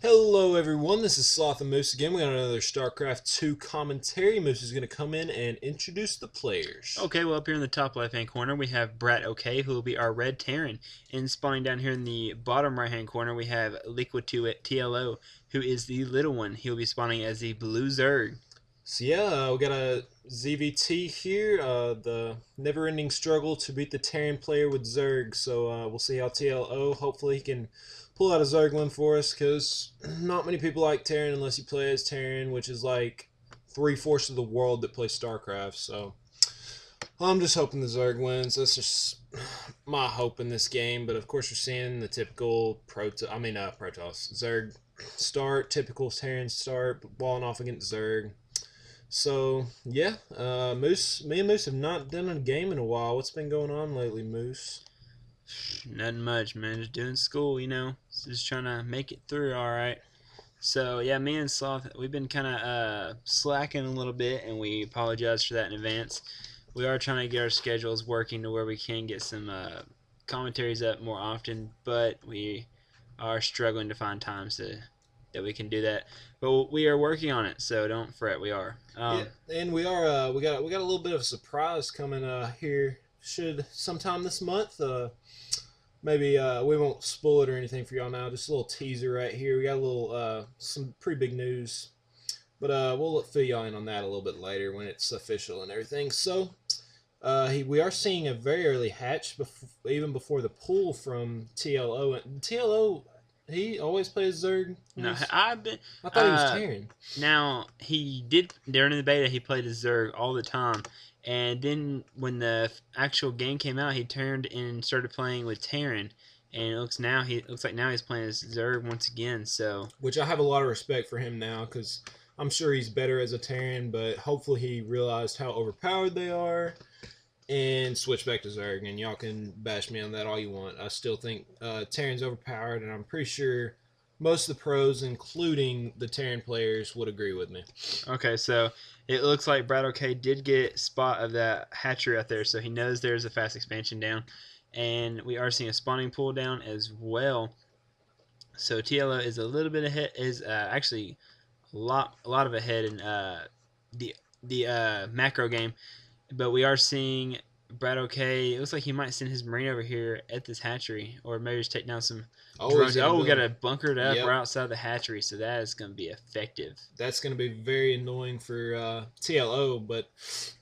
Hello everyone, this is Sloth and Moose again. We got another Starcraft 2 commentary. Moose is going to come in and introduce the players. Okay, well, up here in the top left-hand corner, we have BratOK, who will be our Red Terran. And spawning down here in the bottom right-hand corner, we have Liquid TLO, who is the little one. He'll be spawning as the Blue Zerg. So yeah, we got a ZVT here, the never-ending struggle to beat the Terran player with Zerg. So we'll see how TLO, hopefully he can pull out a Zerg win for us, because not many people like Terran unless you play as Terran, which is like 3/4 of the world that plays Starcraft. So I'm just hoping the Zerg wins. That's just my hope in this game. But of course, we're seeing the typical Protoss Zerg start, typical Terran start, walling off against Zerg. So yeah, me and Moose have not done a game in a while. What's been going on lately, Moose? Nothing much, man. Just doing school, Just trying to make it through, all right. So yeah, me and Sloth, we've been kind of slacking a little bit, and we apologize for that in advance. We are trying to get our schedules working to where we can get some commentaries up more often, but we are struggling to find times that we can do that. But we are working on it, so don't fret. We are. Yeah, and we are. We got a little bit of a surprise coming here. Should sometime this month. Maybe we won't spoil it or anything for y'all now. Just a little teaser right here. We got a little some pretty big news, but we'll fill y'all in on that a little bit later when it's official and everything. So we are seeing a very early hatch, even before the pull from TLO. And TLO, he always plays Zerg. No, I thought he was Terran. Now he did during the beta. He played as Zerg all the time, and then when the actual game came out, he turned and started playing with Terran. And it looks like now he's playing as Zerg once again. So, which I have a lot of respect for him now, because I'm sure he's better as a Terran, but hopefully he realized how overpowered they are and switch back to Zerg. And y'all can bash me on that all you want. I still think Terran's overpowered, and I'm pretty sure most of the pros, including the Terran players, would agree with me. Okay, so it looks like BratOK did get spot of that hatchery out there, so he knows there's a fast expansion down. And we are seeing a spawning pool down as well. So TLO is a little bit ahead, is actually a lot of ahead in the macro game. But we are seeing BratOK. It looks like he might send his marine over here at this hatchery, or maybe just take down some drones. Oh, we got a bunkered up right outside the hatchery, so that is going to be effective. That's going to be very annoying for TLO, but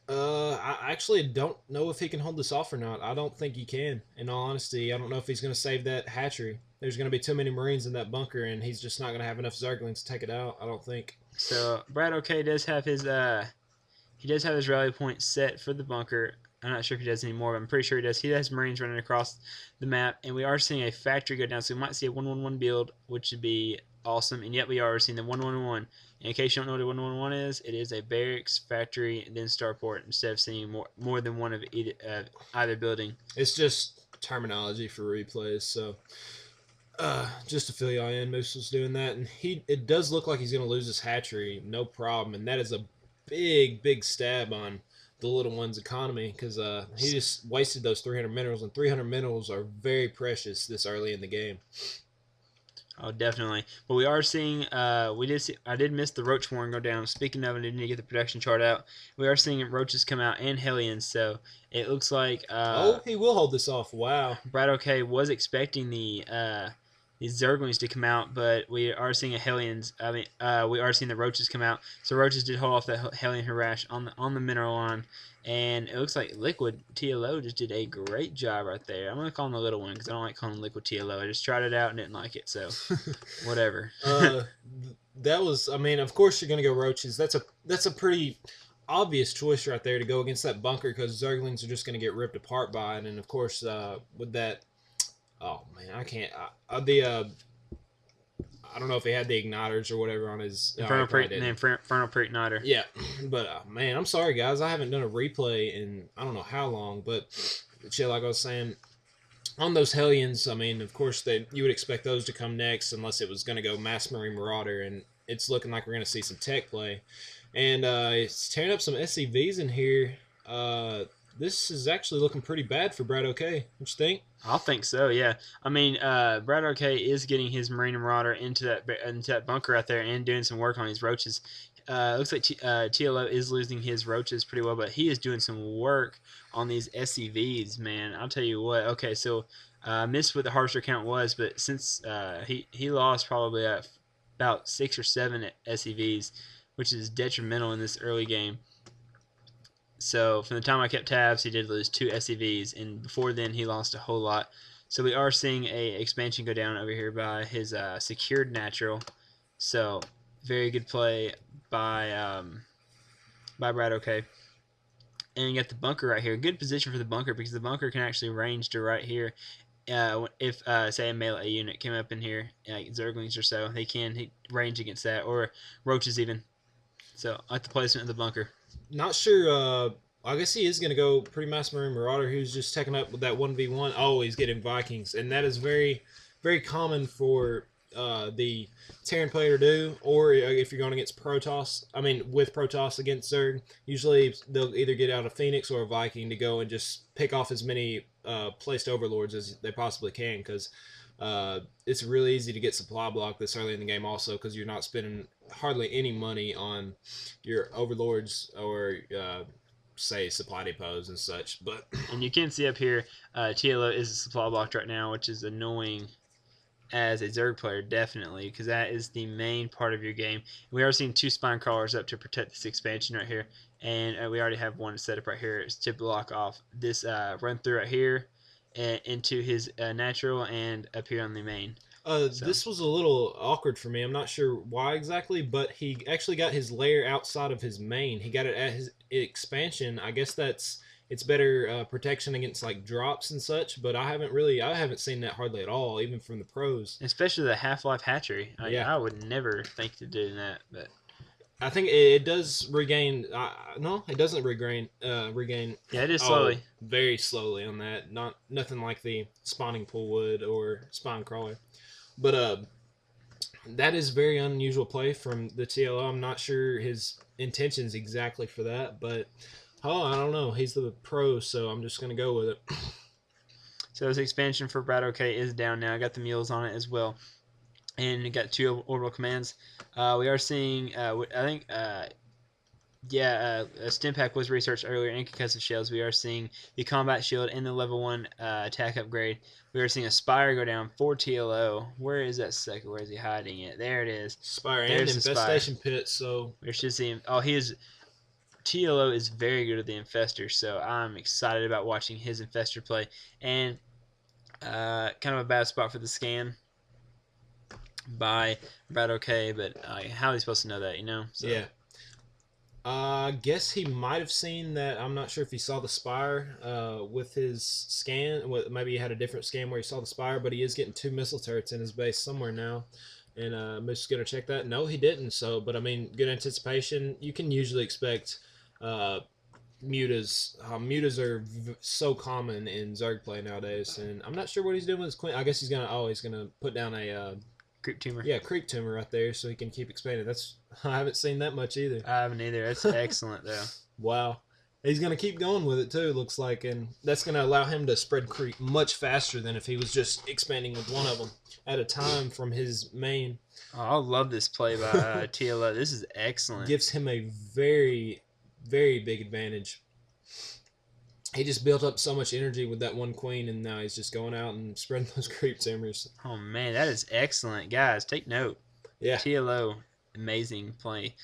I actually don't know if he can hold this off or not. I don't think he can. In all honesty, I don't know if he's going to save that hatchery. There's going to be too many Marines in that bunker, and he's just not going to have enough Zerglings to take it out, I don't think. So BratOK does have his rally point set for the bunker. I'm not sure if he does anymore, but I'm pretty sure he does. He has Marines running across the map, and we are seeing a factory go down, so we might see a 111 build, which would be awesome. And yet we are seeing the 111. And in case you don't know what a 111 is, it is a barracks, factory, and then starport, instead of seeing more than one of either building. It's just terminology for replays, so just to fill y'all in, Moose was doing that, and it does look like he's going to lose his hatchery, no problem, and that is a big stab on the little one's economy, because he just wasted those 300 minerals, and 300 minerals are very precious this early in the game. Oh, definitely. But we are seeing, I did miss the Roach Warren go down. Speaking of it, I didn't get the production chart out. We are seeing Roaches come out and Hellions, so it looks like... oh, he will hold this off. Wow. BratOK was expecting the Zerglings to come out, but we are seeing we are seeing the Roaches come out. So Roaches did hold off that Hellion harass on the mineral line, and it looks like Liquid TLO just did a great job right there. I'm gonna call him the little one because I don't like calling him Liquid TLO. I just tried it out and didn't like it, so whatever. That was, I mean, of course you're gonna go Roaches. That's a pretty obvious choice right there to go against that bunker, because Zerglings are just gonna get ripped apart by it, and of course with that. Oh man, I can't. I don't know if he had the igniters or whatever on his Infernal Pre-Igniter. Yeah, but man, I'm sorry guys, I haven't done a replay in I don't know how long. But shit, like I was saying, on those Hellions, I mean, of course you would expect those to come next, unless it was going to go Mass Marine Marauder, and it's looking like we're going to see some tech play, and it's tearing up some SCVs in here. this is actually looking pretty bad for BratOK. What you think? I think so. Yeah. I mean, BratOK is getting his Marine Marauder into that bunker out there and doing some work on his roaches. Looks like TLO is losing his roaches pretty well, but he is doing some work on these SCVs, man. I'll tell you what. Okay, so missed what the harsher count was, but since he lost probably about 6 or 7 SCVs, which is detrimental in this early game. So from the time I kept tabs, he did lose 2 SCVs, and before then he lost a whole lot. So we are seeing a expansion go down over here by his secured natural. So very good play by BratOK. And you got the bunker right here. Good position for the bunker because the bunker can actually range to right here. If say a melee unit came up in here, like Zerglings or so, they can range against that, or roaches even. So I like the placement of the bunker. Not sure. I guess he is going to go pretty Mass Marine Marauder, who's just taking up with that 1v1. Oh, he's getting Vikings. And that is very, very common for the Terran player to do. Or if you're going against Protoss, I mean, with Protoss against Zerg, usually they'll either get out a Phoenix or a Viking to go and just pick off as many placed Overlords as they possibly can. Because it's really easy to get supply block this early in the game also because you're not spending hardly any money on your Overlords or say supply depots and such. And you can see up here TLO is supply blocked right now, which is annoying as a Zerg player, definitely, because that is the main part of your game. We are seeing 2 spine crawlers up to protect this expansion right here, and we already have one set up right here to block off this run through right here into his natural and up here on the main. This was a little awkward for me. I'm not sure why exactly, but he actually got his lair outside of his main. He got it at his expansion. I guess it's better protection against like drops and such. But I haven't seen that hardly at all, even from the pros. Especially the Half-Life hatchery. Yeah. I would never think to do that, but I think it does regain. No, it doesn't regain. Yeah, it is slowly. Very slowly on that. Nothing like the spawning pool would or spawn crawler. But that is very unusual play from the TLO. I'm not sure his intentions exactly for that, but I don't know. He's the pro, so I'm just gonna go with it. So his expansion for BratOK is down now. I got the mules on it as well, and you got 2 orbital commands. We are seeing, I think, a stim pack was researched earlier in concussive shells. We are seeing the combat shield and the level 1 attack upgrade. We are seeing a spire go down for TLO. Where is that second? Where is he hiding it? There it is. Spire and infestation pit. So we should see him. Oh, TLO is very good at the infester. So I'm excited about watching his infester play. And kind of a bad spot for the scan by BratOK, but how are they supposed to know that, you know? So. Yeah. I guess he might have seen that. I'm not sure if he saw the spire with his scan. Maybe he had a different scan where he saw the spire, but he is getting 2 missile turrets in his base somewhere now. And I'm just going to check that. No, he didn't. So, but I mean, good anticipation. You can usually expect mutas. Mutas are so common in Zerg play nowadays. And I'm not sure what he's doing with his queen. I guess he's going to put down a creep tumor. Yeah, creep tumor right there so he can keep expanding. I haven't seen that much either. I haven't either. That's excellent though. Wow. He's going to keep going with it too, looks like, and that's going to allow him to spread creep much faster than if he was just expanding with one of them at a time from his main. Oh, I love this play by TLO. This is excellent. Gives him a very, very big advantage. He just built up so much energy with that one queen, and now he's just going out and spreading those creep tumors. Oh, man, that is excellent. Guys, take note. Yeah. TLO, amazing play.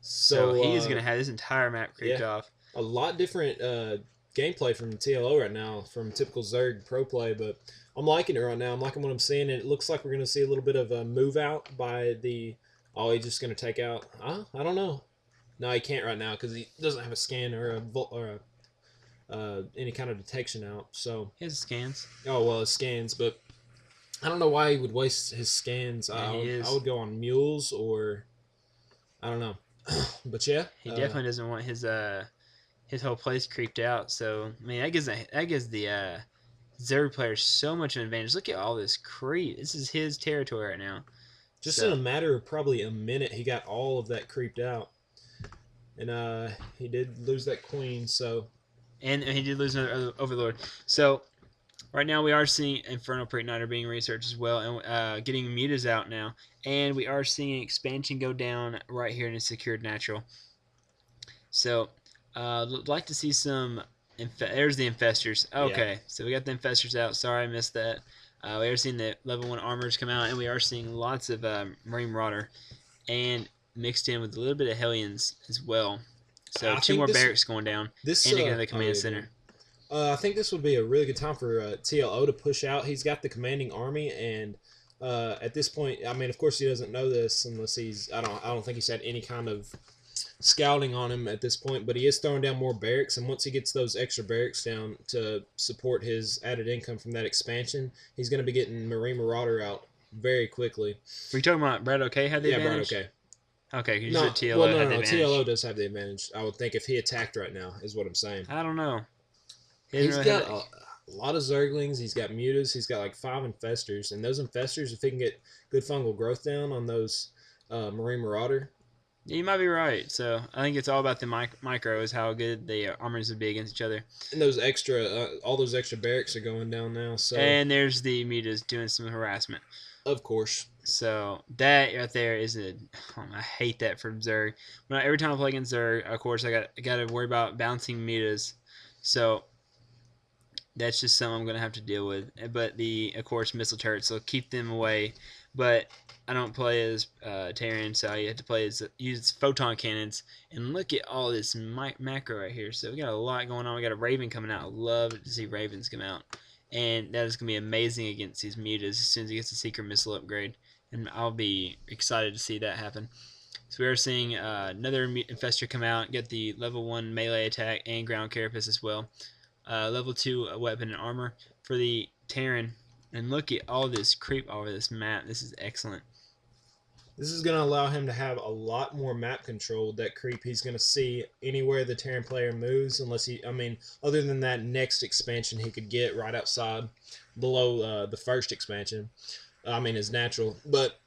So he's going to have this entire map creeped off. A lot different gameplay from TLO right now, from typical Zerg pro play, but I'm liking it right now. I'm liking what I'm seeing, and it looks like we're going to see a little bit of a move out by the... Oh, he's just going to take out... I don't know. No, he can't right now because he doesn't have a scan or any kind of detection out. So his scans. Oh well, his scans, but I don't know why he would waste his scans. Yeah, I would go on mules or I don't know, but yeah, he definitely doesn't want his whole place creeped out. So I mean, that gives the Zerg players so much of an advantage. Look at all this creep. This is his territory right now. Just in a matter of probably a minute, he got all of that creeped out, and he did lose that queen. So And he did lose another Overlord. So right now we are seeing Infernal Preigniter being researched as well, and getting mutas out now. And we are seeing expansion go down right here in a secured natural. So like to see some. There's the infestors. Yeah. Okay, so we got the infestors out. Sorry, I missed that. We are seeing the level 1 armors come out, and we are seeing lots of Marine Marauder, and mixed in with a little bit of Hellions as well. So I two think more barracks going down, this and another oh command yeah, center. I think this would be a really good time for TLO to push out. He's got the commanding army, and at this point, I mean, of course, he doesn't know this unless he's. I don't think he's had any kind of scouting on him at this point, but he is throwing down more barracks, and once he gets those extra barracks down to support his added income from that expansion, he's going to be getting Marine Marauder out very quickly. Were you talking about BratOK had the Yeah, Brad, advantage? okay. Okay, because you No, said TLO well, no, had no, the no. advantage. TLO does have the advantage. I would think if he attacked right now, is what I'm saying. I don't know. He's got a lot of Zerglings. He's got mutas. He's got like 5 infestors, and those infestors, if he can get good fungal growth down on those Marine Marauder. You might be right. So I think it's all about the micro is how good the armors would be against each other. And those extra, all those extra barracks are going down now. So And there's the mutas doing some harassment. of course. So that right there is I hate that from Zerg. Every time I play against Zerg, of course I got to worry about bouncing mutas. So that's just something I'm gonna have to deal with. But of course missile turrets, so keep them away. But I don't play as Terran, so I have to use photon cannons. And look at all this macro right here. So we got a lot going on. We got a Raven coming out. I love to see Ravens come out, and that is gonna be amazing against these mutas as soon as he gets the secret missile upgrade. And I'll be excited to see that happen. So we are seeing another infestor come out, get the level 1 melee attack and ground carapace as well. Level 2 weapon and armor for the Terran. And look at all this creep over this map. This is excellent. This is going to allow him to have a lot more map control with that creep. He's going to see anywhere the Terran player moves, other than that next expansion he could get right outside, below the first expansion. His natural. But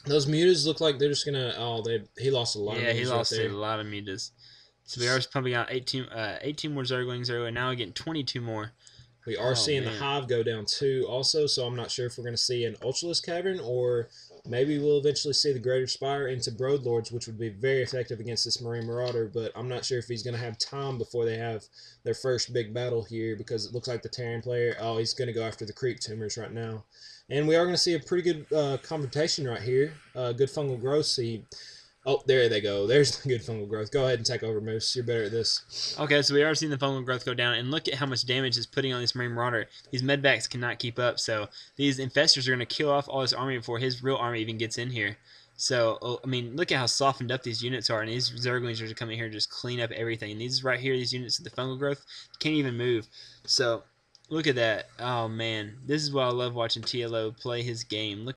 those mutas look like they're just going to, he lost a lot of mutas. Yeah, he lost right a lot of mutas. So we are pumping out 18 more Zerglings earlier, and now we're getting 22 more. We are seeing the hive go down too also, so I'm not sure if we're going to see an Ultralisk Cavern, or maybe we'll eventually see the Greater Spire into Broadlords, which would be very effective against this Marine Marauder, but I'm not sure if he's going to have time before they have their first big battle here, because it looks like the Terran player, he's going to go after the creep tumors right now. And we are going to see a pretty good confrontation right here. Good fungal growth. Oh, there they go. There's the good fungal growth. Go ahead and take over, Moose. You're better at this. Okay, so we are seeing the fungal growth go down, and look at how much damage it's putting on this Marine Marauder. These medvacs cannot keep up, so these infestors are going to kill off all his army before his real army even gets in here. So, look at how softened up these units are, and these Zerglings are just coming here and just clean up everything. And these right here, these units with the fungal growth, can't even move. So, look at that. Oh, man. This is why I love watching TLO play his game. Look